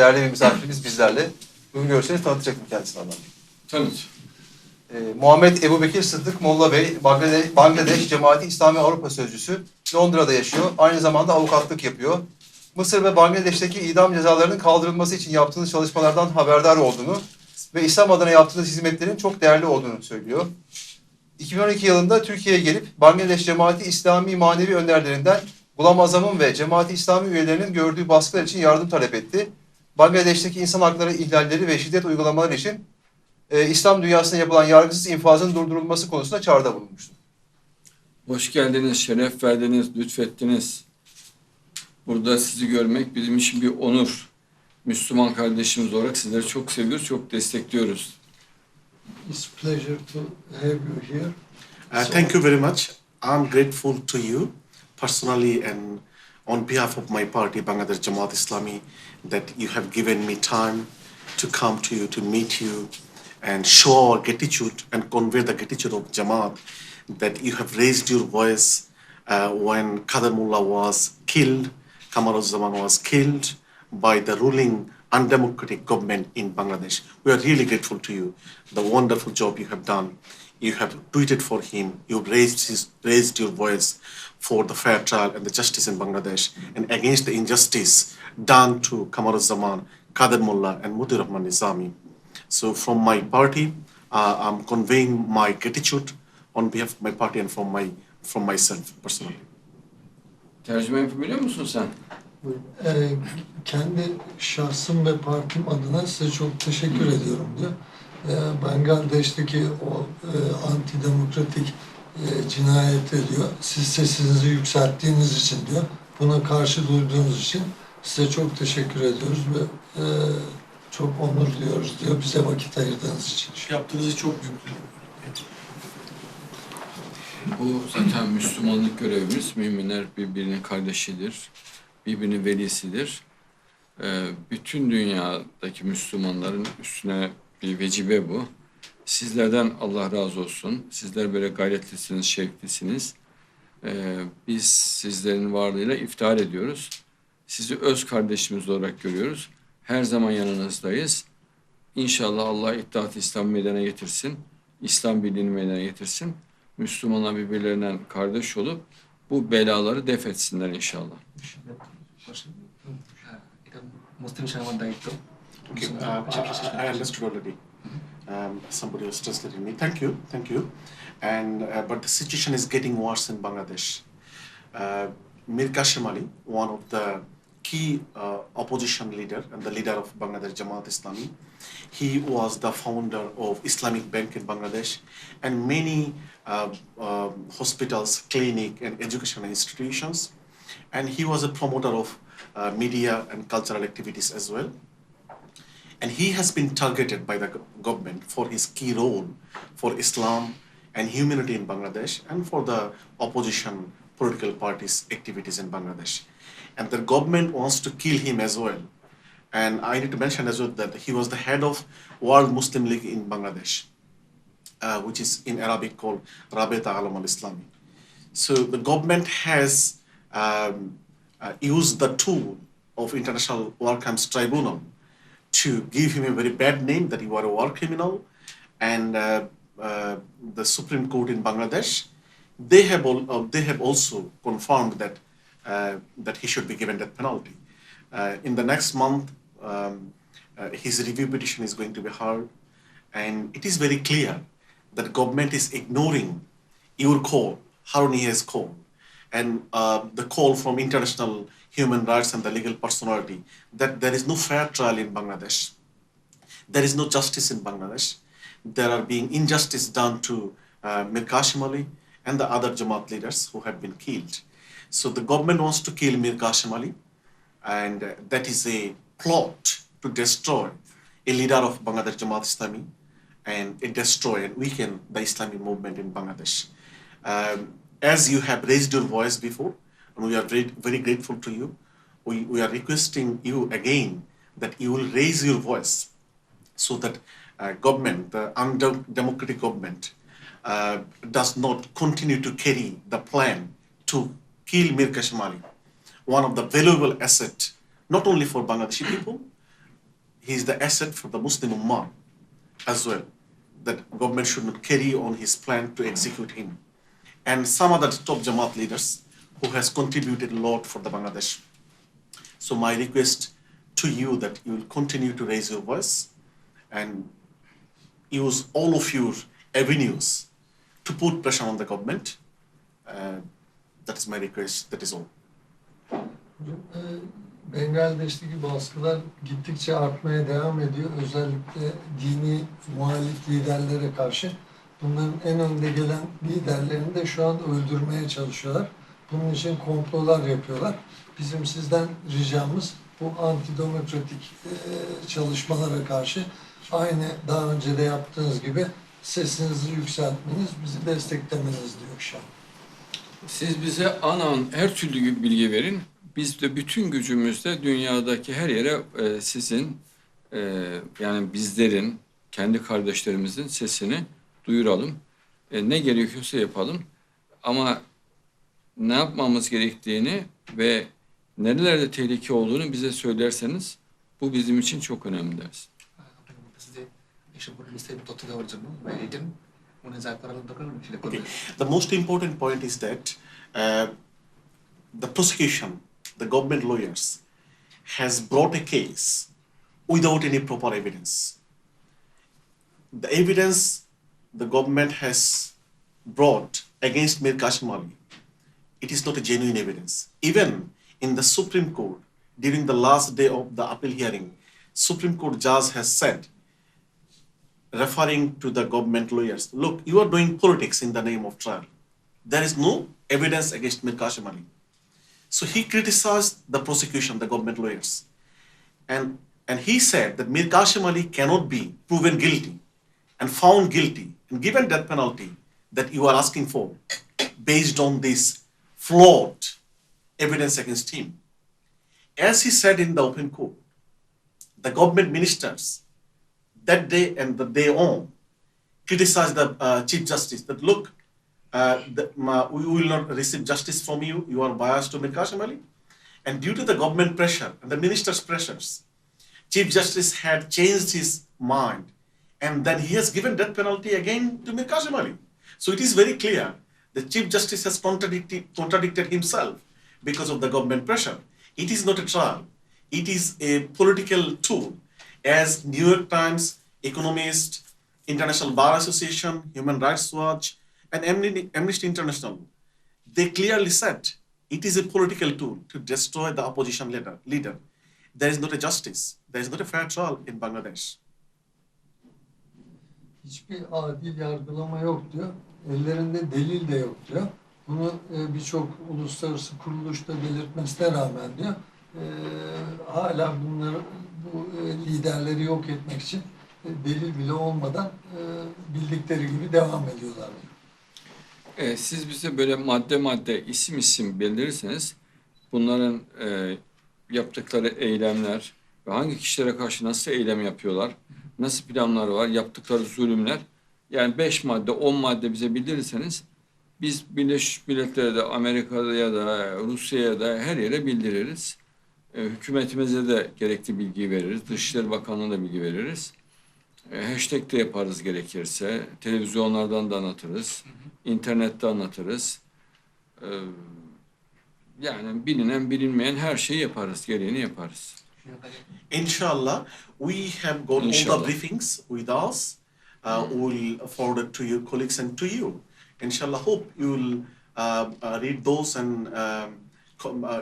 değerli bir misafirimiz bizlerle. Bugün görüşeceğiniz tanıtacaktım kendisini Adnan. Tanıt. Muhammed Ebubekir Sıddık Molla Bey, Bangladeş Cemaati İslami Avrupa Sözcüsü. Londra'da yaşıyor. Aynı zamanda avukatlık yapıyor. Mısır ve Bangladeş'teki idam cezalarının kaldırılması için yaptığınız çalışmalardan haberdar olduğunu ve İslam adına yaptığınız hizmetlerin çok değerli olduğunu söylüyor. 2012 yılında Türkiye'ye gelip Bangladeş Cemaati İslami manevi önderlerinden Gulam Azam'ın ve Cemaati İslami üyelerinin gördüğü baskılar için yardım talep etti. Bangladeş'teki insan hakları ihlalleri ve şiddet uygulamaları için İslam dünyasında yapılan yargısız infazın durdurulması konusunda çağrıda bulunmuştu. Hoş geldiniz, şeref verdiniz, lütfettiniz. Burada sizi görmek bizim için bir onur. Müslüman kardeşimiz olarak sizleri çok seviyoruz, çok destekliyoruz. It's a pleasure to have you here. Thank you very much. I'm grateful to you personally and on behalf of my party, Bangladesh Cemaati Islami, that you have given me time to come to you, to meet you, and show our gratitude and convey the gratitude of Jamaat, that you have raised your voice when Qadar Mullah was killed, Kamaruzzaman was killed by the ruling undemocratic government in Bangladesh. We are really grateful to you, the wonderful job you have done. You have tweeted for him, you've raised your voice for the fair trial and the justice in Bangladesh and against the injustice done to Kamaruzzaman, Qadar Mullah and Mudir Rahman Nizami. So from my party, I'm conveying my gratitude on behalf of my party and from myself personally. Tercüme yapabiliyor musun sen? Kendi şahsım ve partim adına size çok teşekkür ediyorum diyor. Bangladeş'teki o antidemokratik cinayete diyor, siz sesinizi yükselttiğiniz için diyor, buna karşı duyduğunuz için size çok teşekkür ediyoruz ve çok onur duyuyoruz diyor, bize vakit ayırdığınız için. Yaptığınız çok büyük. Bu zaten Müslümanlık görevimiz. Müminler birbirinin kardeşidir, birbirinin velisidir. Bütün dünyadaki Müslümanların üstüne bir vecibe bu. Sizlerden Allah razı olsun. Sizler böyle gayretlisiniz, şevklisiniz. Biz sizlerin varlığıyla iftihar ediyoruz. Sizi öz kardeşimiz olarak görüyoruz. Her zaman yanınızdayız. İnşallah Allah İttihat-ı İslam meydana getirsin. İslam birliğini meydana getirsin. Müslümanlar birbirlerinden kardeş olup bu belaları def etsinler inşallah. Okay, I understood already. Somebody was translating me. Thank you. And but the situation is getting worse in Bangladesh. Mir Qasim Ali, one of the key opposition leader and the leader of Bangladesh Jamaat Islami, he was the founder of Islamic Bank in Bangladesh, and many hospitals, clinic, and educational institutions. And he was a promoter of media and cultural activities as well. And he has been targeted by the government for his key role for Islam and humanity in Bangladesh and for the opposition political parties' activities in Bangladesh. And the government wants to kill him as well. And I need to mention as well that he was the head of World Muslim League in Bangladesh, which is in Arabic called Rabita Alam al-Islami. So the government has used the tool of International War Crimes Tribunal to give him a very bad name that he was a war criminal, and the Supreme Court in Bangladesh, they have also confirmed that that he should be given death penalty. In the next month, his review petition is going to be heard, and it is very clear that government is ignoring your call, Harunia's call, and the call from international human rights and the legal personality that there is no fair trial in Bangladesh. There is no justice in Bangladesh. There are being injustice done to Mir Qasim Ali and the other Jamaat leaders who have been killed. So the government wants to kill Mir Qasim Ali, and that is a plot to destroy a leader of Bangladesh Jamaat Islami and destroy and weaken the Islamic movement in Bangladesh. As you have raised your voice before, and we are very, very grateful to you, we are requesting you again that you will raise your voice so that government, the undemocratic government, does not continue to carry the plan to kill Mir Qasim Ali, one of the valuable assets, not only for Bangladeshi people, he is the asset for the Muslim Ummah as well. That government should not carry on his plan to execute him. And some other top Jamaat leaders who has contributed a lot for the Bangladesh. So my request to you that you will continue to raise your voice and use all of your avenues to put pressure on the government. That is my request, that is all. Bangladeş'teki baskılar gittikçe artmaya devam ediyor. Özellikle dini muhalif liderlere karşı. Bunların en önde gelen liderlerini de şu an öldürmeye çalışıyorlar. Bunun için komplolar yapıyorlar. Bizim sizden ricamız bu antidemokratik çalışmalara karşı aynı daha önce de yaptığınız gibi sesinizi yükseltmeniz, bizi desteklemeniz diyor şu an. Siz bize an her türlü bilgi verin. Biz de bütün gücümüzle dünyadaki her yere sizin yani bizlerin, kendi kardeşlerimizin sesini duyuralım. Ne gerekiyorsa yapalım. Ama ne yapmamız gerektiğini ve nerelerde tehlike olduğunu bize söylerseniz bu bizim için çok önemli ders. Okay. The most important point is that the prosecution, the government lawyers, has brought a case without any proper evidence. The evidence the government has brought against Mir Qasim Ali, it is not a genuine evidence. Even in the Supreme Court, during the last day of the appeal hearing, Supreme Court judge has said, referring to the government lawyers, look, you are doing politics in the name of trial. There is no evidence against Mir Qasim Ali. So he criticized the prosecution, the government lawyers. And he said that Mir Qasim Ali cannot be proven guilty and found guilty and given death penalty that you are asking for based on this flawed evidence against him. As he said in the open court, the government ministers that day and the day on criticized the Chief Justice that look, we will not receive justice from you, you are biased to Mir Qasim Ali. And due to the government pressure and the minister's pressures, Chief Justice had changed his mind and then he has given death penalty again to Mir Qasim Ali. So it is very clear the Chief Justice has contradicted himself because of the government pressure. It is not a trial. It is a political tool. As New York Times, Economist, International Bar Association, Human Rights Watch, and Amnesty International, they clearly said it is a political tool to destroy the opposition leader. There is not a justice. There is not a fair trial in Bangladesh. Hiçbir adil yargılama yok diyor. Ellerinde delil de yok diyor. Bunu birçok uluslararası kuruluşta belirtmesine rağmen diyor. Hala bu liderleri yok etmek için delil bile olmadan bildikleri gibi devam ediyorlar diyor. Siz bize böyle madde isim bildirirseniz bunların yaptıkları eylemler ve hangi kişilere karşı nasıl eylem yapıyorlar, nasıl planları var, yaptıkları zulümler, yani 5 madde, 10 madde bize bildirirseniz biz Birleşmiş Milletler'e de, Amerika'da ya da Rusya'ya da her yere bildiririz. Hükümetimize de gerekli bilgiyi veririz. Dışişleri Bakanlığı'na da bilgi veririz. Hashtag de yaparız gerekirse. Televizyonlardan da anlatırız. İnternette anlatırız. Yani bilinen bilinmeyen her şeyi yaparız. Gereğini yaparız. Inshallah, we have got all the briefings with us. We will forward it to your colleagues and to you. Inshallah, hope you will read those and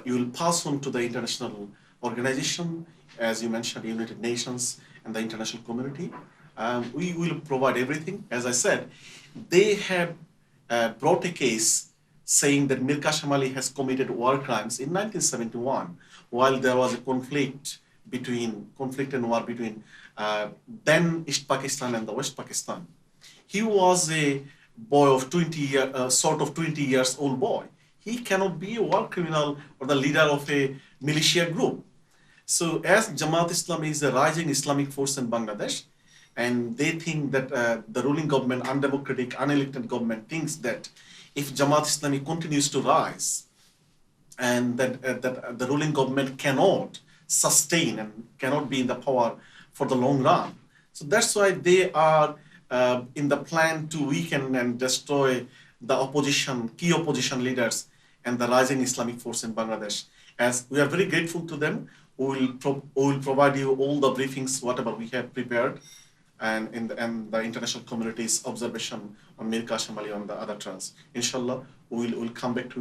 you will pass on to the international organization, as you mentioned, United Nations and the international community. We will provide everything. As I said, they have brought a case saying that Mir Qasim Ali has committed war crimes in 1971, while there was a conflict and war between then East Pakistan and the West Pakistan. He was a boy of 20 years old boy. He cannot be a war criminal or the leader of a militia group. So as Jamaat Islami is a rising Islamic force in Bangladesh, and they think that the ruling government, undemocratic, unelected government, thinks that if Jamaat Islami continues to rise, and that the ruling government cannot sustain and cannot be in the power for the long run. So that's why they are in the plan to weaken and destroy the opposition, key opposition leaders and the rising Islamic force in Bangladesh. As we are very grateful to them, we will provide you all the briefings, whatever we have prepared, and the international community's observation on Mir Qasim Ali on the other trends. Inshallah, we will come back to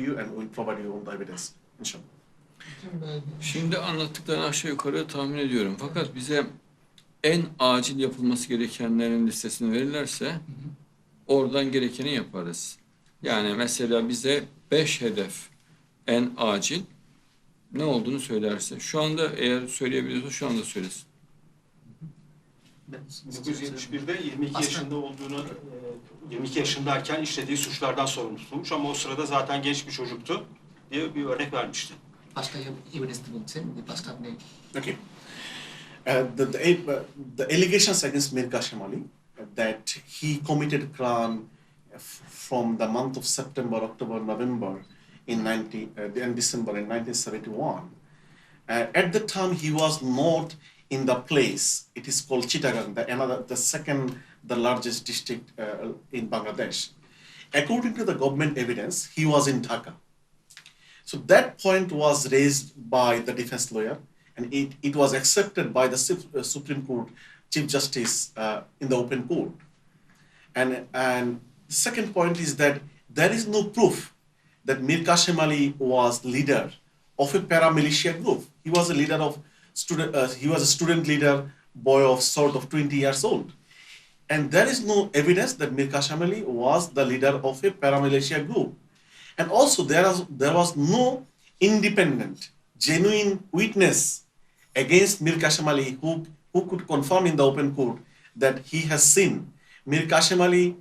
you and we will provide you all the evidence. Inshallah. Şimdi anlattıklarını aşağı yukarı tahmin ediyorum. Fakat bize en acil yapılması gerekenlerin listesini verirlerse oradan gerekeni yaparız. Yani mesela bize 5 hedef en acil ne olduğunu söylerse. Şu anda eğer söyleyebiliyorsa şu anda söylesin. 1971'de 22 yaşında olduğunu, 22 yaşındayken işlediği suçlardan sorumlu tutulmuş ama o sırada zaten genç bir çocuktu diye bir örnek vermişti. Pastor, you will say the pastor name. Okay. The allegations against Mir Qasim Ali that he committed crime from the month of September, October, November and December in 1971. At the time, he was not in the place. It is called Chittagong, the second, the largest district in Bangladesh. According to the government evidence, he was in Dhaka. So that point was raised by the defense lawyer, and it was accepted by the Supreme Court Chief Justice in the open court. And the second point is that there is no proof that Mir Qasim Ali was leader of a paramilitia group. He was a leader of he was a student leader, boy of sort of 20 years old. And there is no evidence that Mir Qasim Ali was the leader of a paramilitia group. And also there was no independent, genuine witness against Mir Qasim Ali who could confirm in the open court that he has seen Mir Qasim Ali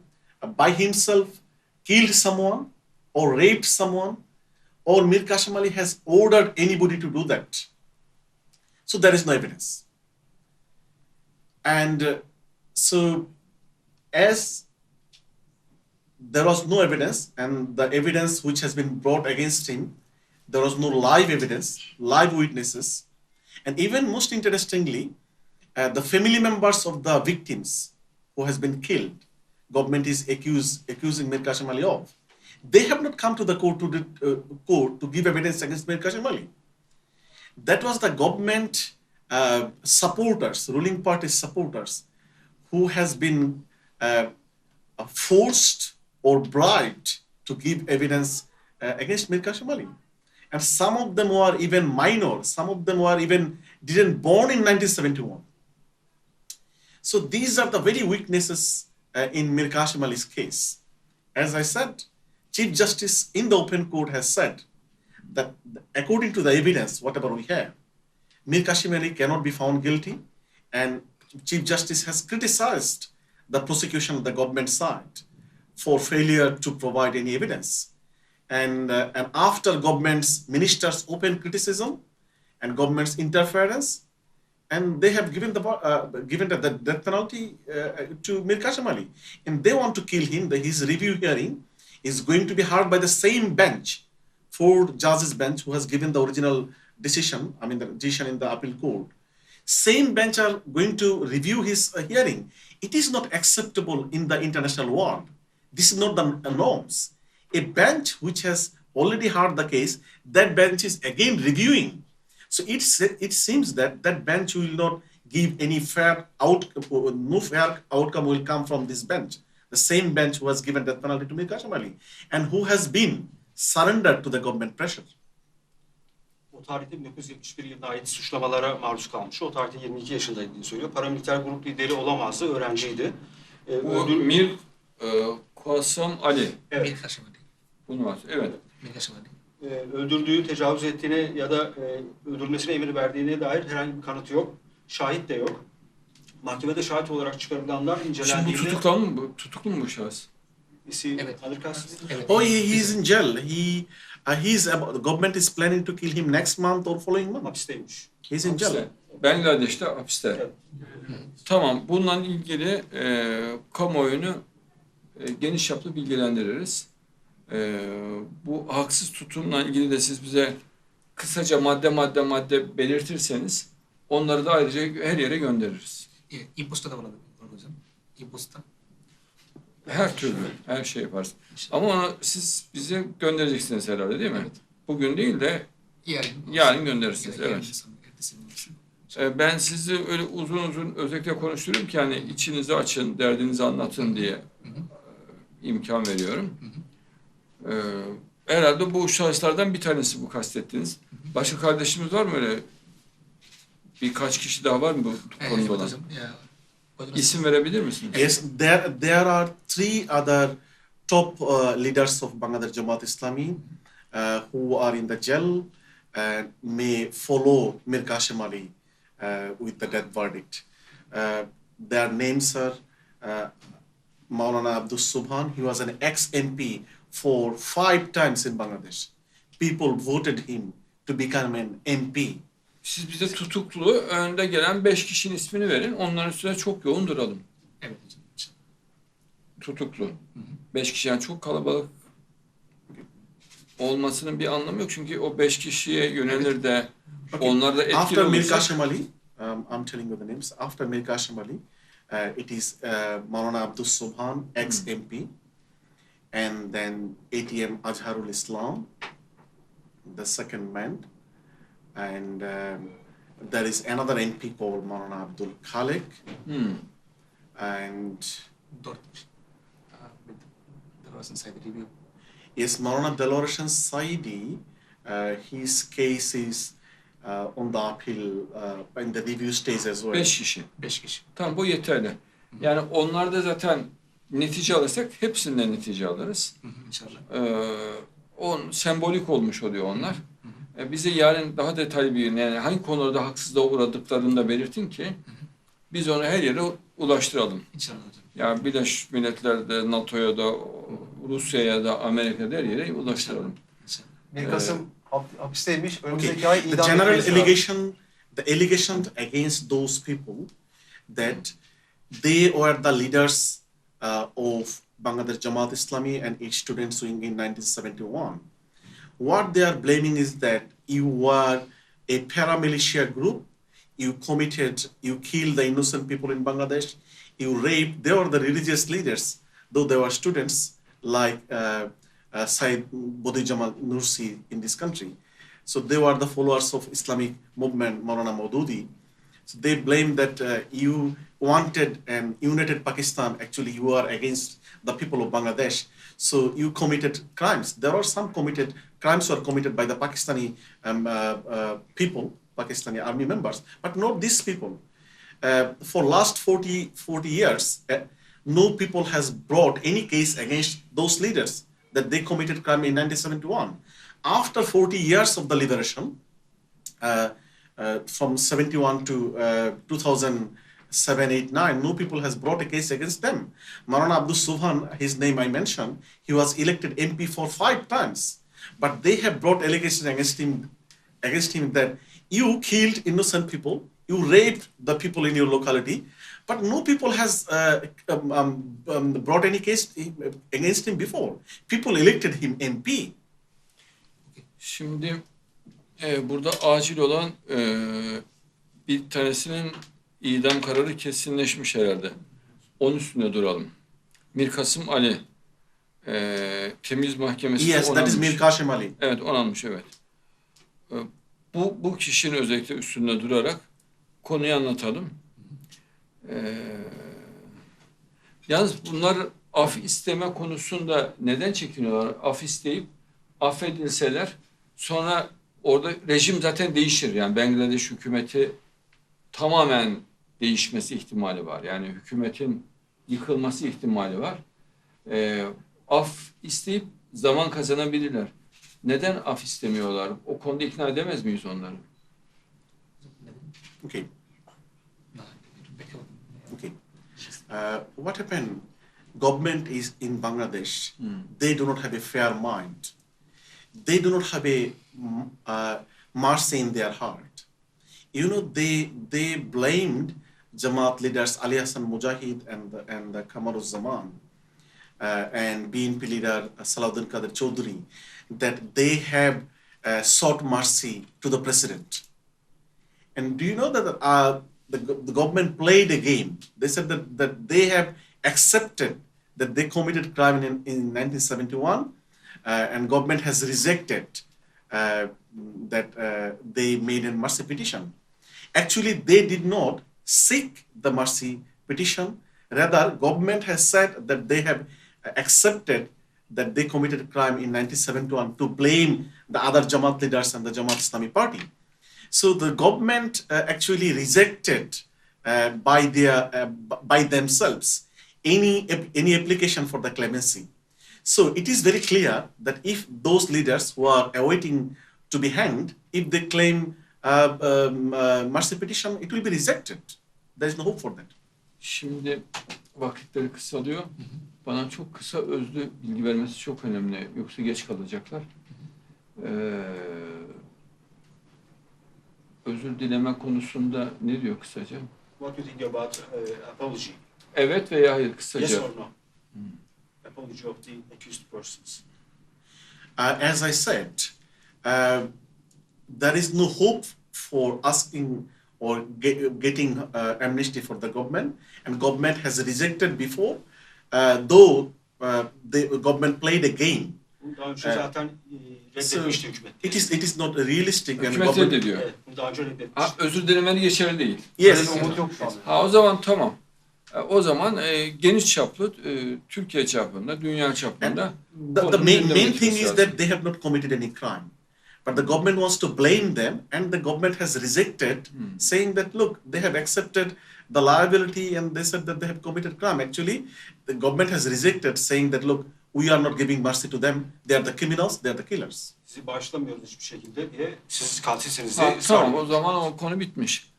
by himself killed someone or raped someone, or Mir Qasim Ali has ordered anybody to do that. So there is no evidence. And so as there was no evidence, and the evidence which has been brought against him, there was no live evidence, live witnesses. And even most interestingly, the family members of the victims who has been killed, government is accusing Mir Qasim Ali of, they have not come to the court to give evidence against Mir Qasim Ali. That was the government supporters, ruling party supporters, who has been forced or bribed to give evidence against Mir Qasim Ali. And some of them were even minor, some of them were even didn't born in 1971. So these are the very weaknesses in Mir Qasim Ali's case. As I said, Chief Justice in the open court has said that according to the evidence, whatever we have, Mir Qasim Ali cannot be found guilty, and Chief Justice has criticized the prosecution of the government side for failure to provide any evidence. And after government's ministers' open criticism and government's interference, and they have given the death penalty to Mir Qasim Ali, and they want to kill him. His review hearing is going to be heard by the same bench, 4 judges bench who has given the original decision, the decision in the appeal court. Same bench are going to review his hearing. It is not acceptable in the international world. This is not the norms. A bench which has already heard the case, that bench is again reviewing. So it seems that that bench will not give any fair outcome, no fair outcome will come from this bench. The same bench who has given death penalty to Mir Qasim Ali and who has been surrendered to the government pressure. O tarihte 1971 yılına ait suçlamalara maruz kalmış. O tarihte 22 yaşındaydı söylüyor. Paramiliter grup lideri olamazdı, öğrenciydi. Mir Qasim Ali. Evet. Mir Qasim Ali. Bunu var. Evet. Mir Qasim Ali. Öldürdüğü, tecavüz ettiğine ya da öldürülmesine emir verdiğine dair herhangi bir kanıt yok. Şahit de yok. Mahkemede şahit olarak çıkarılanlar Şimdi bu incelendiğinde... tutuklu mu bu şahıs? Evet. Evet. Oh, he is in jail. The government is planning to kill him next month or following month. Hapisteymiş. He's in jail. Bangladeş'te hapiste. Evet. Tamam, bununla ilgili kamuoyunu geniş çaplı bilgilendiririz. Bu haksız tutumla ilgili de siz bize kısaca madde belirtirseniz Onları da ayrıca her yere göndeririz. E-posta da olabilir hocam. E-posta. Her türlü, her şey yaparız. Ama onu siz bize göndereceksiniz herhalde değil mi? Evet. Bugün değil de yarın gönderirsiniz. Evet. Ben sizi öyle uzun uzun özellikle konuşturuyorum ki hani içinizi açın, derdinizi anlatın diye imkan veriyorum. Herhalde bu şahıslardan bir tanesi bu kastettiğiniz. Başka kardeşimiz var mı öyle? Birkaç kişi daha var mı bu konuda olan? İsim verebilir misiniz? Yes, there are three other top leaders of Bangladesh Cemaati Islami who are in the jail and may follow Mir Kashim Ali with the death verdict. Their names are Maulana Abdul Subhan. He was an ex-MP for 5 times in Bangladesh. People voted him to become an MP. Siz bize tutuklu, önde gelen 5 kişinin ismini verin. Onların üstüne çok yoğun duralım. Evet hocam. Tutuklu. 5 kişi yani çok kalabalık olmasının bir anlamı yok. Çünkü o 5 kişiye yönelir de onlar da etkili After Mir olursa... Kashim Ali, I'm telling you the names. After Mir Kashim Ali, it is Maulana Abdul Subhan, ex-MP, and then ATM Azharul Islam, the second man, and there is another MP called Maulana Abdul Khalik, and There was inside the review. yes, Maulana Delorashan Saidi, his case is on the appeal in the review stage as well. 5 kişi. 5 kişi. Tamam bu yeterli. Yani onlarda zaten netice alırsak hepsinden netice alırız. İnşallah. Sembolik olmuş oluyor onlar. Bize yarın daha detaylı bir yani hangi konularda haksızlığa uğradıklarını da belirtin ki biz onu her yere ulaştıralım. İnşallah hocam. Yani Birleşmiş Milletler'de, NATO'ya da, Rusya'ya da, Amerika'da her yere ulaştıralım. İnşallah. Bir Kasım hapisteymiş. Okay. Önümüzdeki ay The idam general edilmesi var. allegation against those people that they were the leaders of Bangladesh Jamaat Islami and its students wing in 1971. What they are blaming is that you were a paramilitia group, you killed the innocent people in Bangladesh, you raped, they were the religious leaders, though they were students like Said Bodhi Jamal Nursi in this country. So they were the followers of Islamic movement, Maulana Maududi. So they blame that you wanted an united Pakistan. Actually, you are against the people of Bangladesh. So you committed crimes. There are some crimes were committed by the Pakistani people, Pakistani army members, but not these people. For last 40 years, no people has brought any case against those leaders that they committed crime in 1971. After 40 years of the liberation, from 71 to 2007, 8, 9, no people has brought a case against them. Maulana Abdul Subhan, his name I mentioned, he was elected MP for 5 times. But they have brought allegations against him that you killed innocent people, you raped the people in your locality, but no people has brought any case against him before. People elected him MP. Şimdi burada acil olan bir tanesinin idam kararı kesinleşmiş herhalde. Onun üstünde duralım. Mir Kasım Ali temiz mahkemesi Yes, that is Mir Kashim Ali. Evet, onanmış, evet. Bu kişinin özellikle üstünde durarak konuyu anlatalım. Yalnız bunlar af isteme konusunda neden çekiniyorlar? Af isteyip affedilseler sonra orada rejim zaten değişir. Yani Bangladeş hükümeti tamamen değişmesi ihtimali var. Yani hükümetin yıkılması ihtimali var. Af isteyip zaman kazanabilirler. Neden af istemiyorlar? O konuda ikna edemez miyiz onları? Okay. Okay. What happened? Government is in Bangladesh. They do not have a fair mind. They do not have a mercy in their heart. You know, they blamed Jamaat leaders Ali Hassan Mujahid and the Kamaruzzaman and BNP leader Salahuddin Qadir Chaudhry that they have sought mercy to the president. And do you know that the government played a game? They said that they have accepted that they committed crime in 1971, and government has rejected that they made a mercy petition. Actually, they did not seek the mercy petition. Rather, government has said that they have accepted that they committed crime in 1971 to blame the other Jamaat leaders and the Jamaat Islami party. So the government actually rejected by themselves any application for the clemency. So it is very clear that if those leaders who are awaiting to be hanged, if they claim mercy petition, it will be rejected. There is no hope for that. Şimdi vakitleri kısalıyor. Bana çok kısa özlü bilgi vermesi çok önemli. Yoksa geç kalacaklar. Özür dileme konusunda ne diyor kısaca? What do you think about apology? Evet veya hayır kısaca. Yes or no? Apology of the accused persons. As I said, there is no hope for asking or getting amnesty for the government, and government has rejected before, though the government played a game. Daha önce zaten reddetmişti hükümet. It is not realistic. And Hükümet government, reddediyor. Evet, bunu daha önce reddetmiş. Ha, özür dilemeni geçerli değil. yes, Öyle bir umut yok şu anda. Ha, o zaman tamam. O zaman geniş çaplı, Türkiye çapında, dünya çapında the main thing is that they have not committed any crime. But the government wants to blame them, and the government has rejected, saying that, look, they have accepted the liability and they said that they have committed crime. Actually, the government has rejected, saying that, look, we are not giving mercy to them. They are the criminals, they are the killers. Sizi bağışlamıyoruz hiçbir şekilde diye siz katilsiniz Ha, diye tamam, o zaman o konu bitmiş.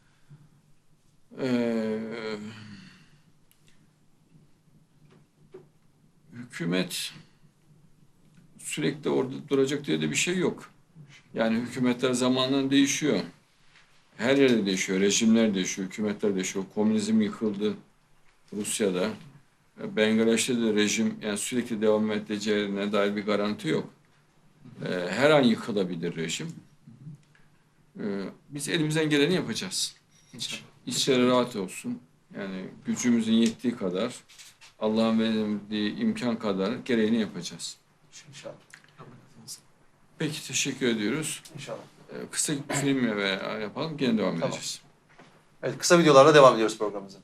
Hükümet sürekli orada duracak diye de bir şey yok. Yani hükümetler zamanla değişiyor. Her yerde değişiyor, rejimler değişiyor, hükümetler değişiyor. Komünizm yıkıldı Rusya'da. Bangladeş'te de rejim yani sürekli devam edeceğine dair bir garanti yok. Her an yıkılabilir rejim. Biz elimizden geleni yapacağız. İnşallah. İçleri rahat olsun. Yani gücümüzün yettiği kadar, Allah'ın verdiği imkan kadar gereğini yapacağız. İnşallah. Peki teşekkür ediyoruz. İnşallah. Kısa bir film yapalım, gene devam Tamam. edeceğiz. Evet, kısa videolarla devam ediyoruz programımıza.